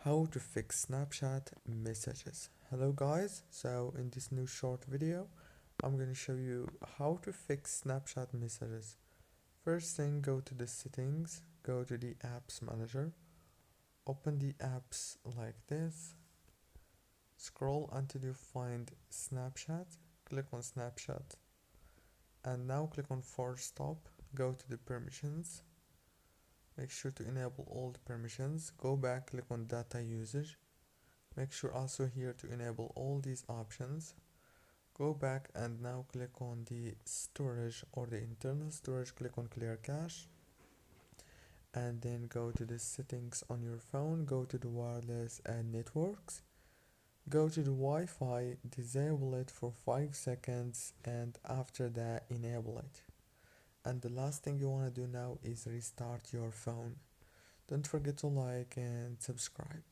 How to fix Snapchat messages. Hello guys, so in this new short video I'm going to show you how to fix Snapchat messages. First thing, go to the settings, go to the apps manager, open the apps like this, scroll until you find Snapchat, click on Snapchat, and now click on force stop, go to the permissions. Make sure to enable all the permissions, go back, click on data usage. Make sure also here to enable all these options. Go back and now click on the storage or the internal storage, click on clear cache, and then go to the settings on your phone, go to the wireless and networks, go to the Wi-Fi, disable it for 5 seconds, and after that enable it. And the last thing you want to do now is restart your phone. Don't forget to like and subscribe.